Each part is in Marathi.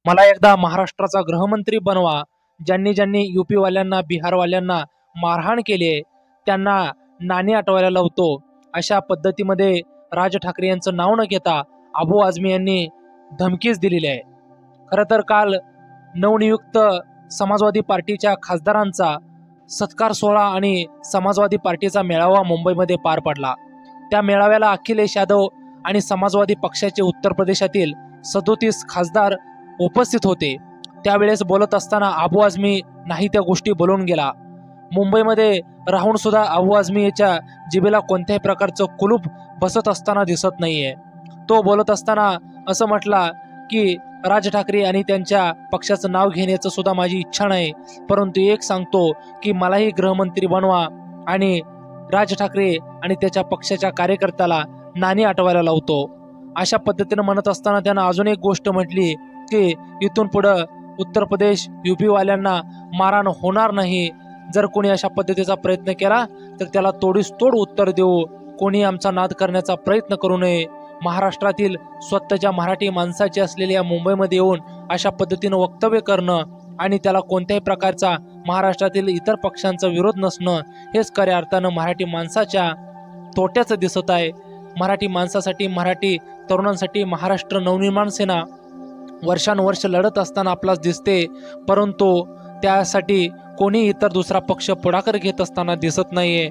मला एकदा महाराष्ट्राचा गृहमंत्री बनवा। ज्यांनी ज्यांनी यूपी वाल्यांना बिहारवाल्यांना मारहाण केली त्यांना नाणी आठवायला लावतो, अशा पद्धतीमध्ये राज ठाकरे यांचं नाव न घेता अबू आझमी यांनी धमकीच दिलेली आहे। खरं तर काल नवनियुक्त समाजवादी पार्टीच्या खासदारांचा सत्कार सोहळा आणि समाजवादी पार्टीचा मेळावा मुंबईमध्ये पार पडला। त्या मेळाव्याला अखिलेश यादव आणि समाजवादी पक्षाचे उत्तर प्रदेशातील 37 खासदार उपस्थित होते। त्यावेळेस बोलत असताना अबू आझमी नाही त्या गोष्टी बोलून गेला। मुंबईमध्ये राहून सुद्धा अबू आझमी याच्या जिभेला कोणत्याही प्रकारचं कुलूप बसत असताना दिसत नाहीये। तो बोलत असताना असं म्हटला की राज ठाकरे आणि त्यांच्या पक्षाचं नाव घेण्याचं सुद्धा माझी इच्छा नाही, परंतु एक सांगतो की मलाही गृहमंत्री बनवा आणि राज ठाकरे आणि त्याच्या पक्षाच्या कार्यकर्त्याला नाणी आठवायला लावतो, अशा पद्धतीने म्हणत असताना त्यानं अजून एक गोष्ट म्हटली की इथून पुढं उत्तर प्रदेश यूपी वाल्यांना मारहाण होणार नाही। जर कोणी अशा पद्धतीचा प्रयत्न केला तर त्याला तोडीस तोड उत्तर देऊ। कोणी आमचा नाद करण्याचा प्रयत्न करू नये। महाराष्ट्रातील स्वतःच्या मराठी माणसाची असलेल्या मुंबईमध्ये येऊन अशा पद्धतीनं वक्तव्य करणं आणि त्याला कोणत्याही प्रकारचा महाराष्ट्रातील इतर पक्षांचा विरोध नसणं हेच खऱ्या अर्थानं मराठी माणसाच्या तोट्याचं दिसत आहे। मराठी माणसासाठी, मराठी तरुणांसाठी महाराष्ट्र नवनिर्माण सेना वर्षानुवर्ष लढत असताना आपल्याला दिसते, परंतु त्यासाठी कोणी इतर दुसरा पक्ष पुढाकार घेत असताना दिसत नाहीये।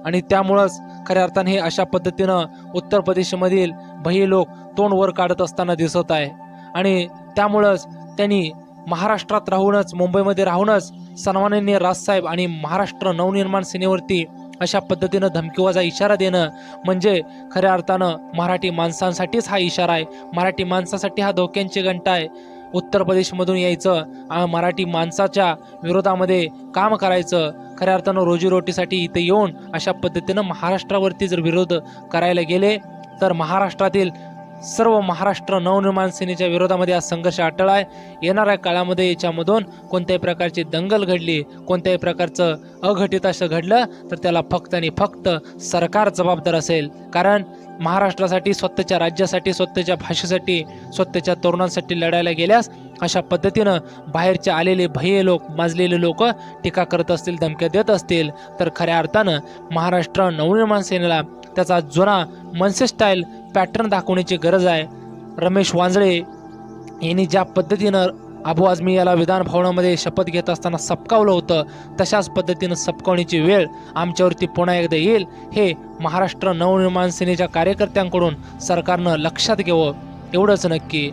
आणि त्यामुळंच खऱ्या अर्थाने हे अशा पद्धतीनं उत्तर प्रदेशमधील भयी लोक तोंड वर काढत असताना दिसत आहे। आणि त्यामुळंच त्यांनी महाराष्ट्रात राहूनच, मुंबईमध्ये राहूनच सन्माननीय राजसाहेब आणि महाराष्ट्र नवनिर्माण सेनेवरती अशा पद्धतीनं धमकीवाजा इशारा देणं म्हणजे खऱ्या अर्थानं मराठी माणसांसाठीच हा इशारा आहे। मराठी माणसासाठी हा धोक्यांची घंटा आहे। उत्तर प्रदेशमधून यायचं, मराठी माणसाच्या विरोधामध्ये काम करायचं, खऱ्या अर्थानं रोजीरोटीसाठी इथे येऊन अशा पद्धतीनं महाराष्ट्रावरती जर विरोध करायला गेले तर महाराष्ट्रातील सर्व महाराष्ट्र नवनिर्माण सेनेच्या विरोधामध्ये हा संघर्ष अटळ आहे। येणाऱ्या काळामध्ये याच्यामधून कोणत्याही प्रकारची दंगल घडली, कोणत्याही प्रकारचं अघटित असं घडलं तर त्याला फक्त आणि फक्त सरकार जबाबदार असेल। कारण महाराष्ट्रासाठी, स्वतःच्या राज्यासाठी, स्वतःच्या भाषेसाठी, स्वतःच्या तरुणांसाठी लढायला गेल्यास अशा पद्धतीनं बाहेरचे आलेले भय्ये लोक, माजलेले लोक टीका करत असतील, धमक्या देत असतील तर खऱ्या अर्थानं महाराष्ट्र नवनिर्माण सेनेला त्याचा जुना मनसे स्टाईल पॅटर्न दाखवण्याची गरज आहे। रमेश वांजळे यांनी ज्या पद्धतीनं अबू आझमी याला विधान भवनामध्ये शपथ घेत असताना सपकावलं होतं, तशाच पद्धतीनं सपकावण्याची वेळ आमच्यावरती पुन्हा एकदा येईल हे महाराष्ट्र नवनिर्माण सेनेच्या कार्यकर्त्यांकडून सरकारनं लक्षात घ्यावं, एवढंच नक्की।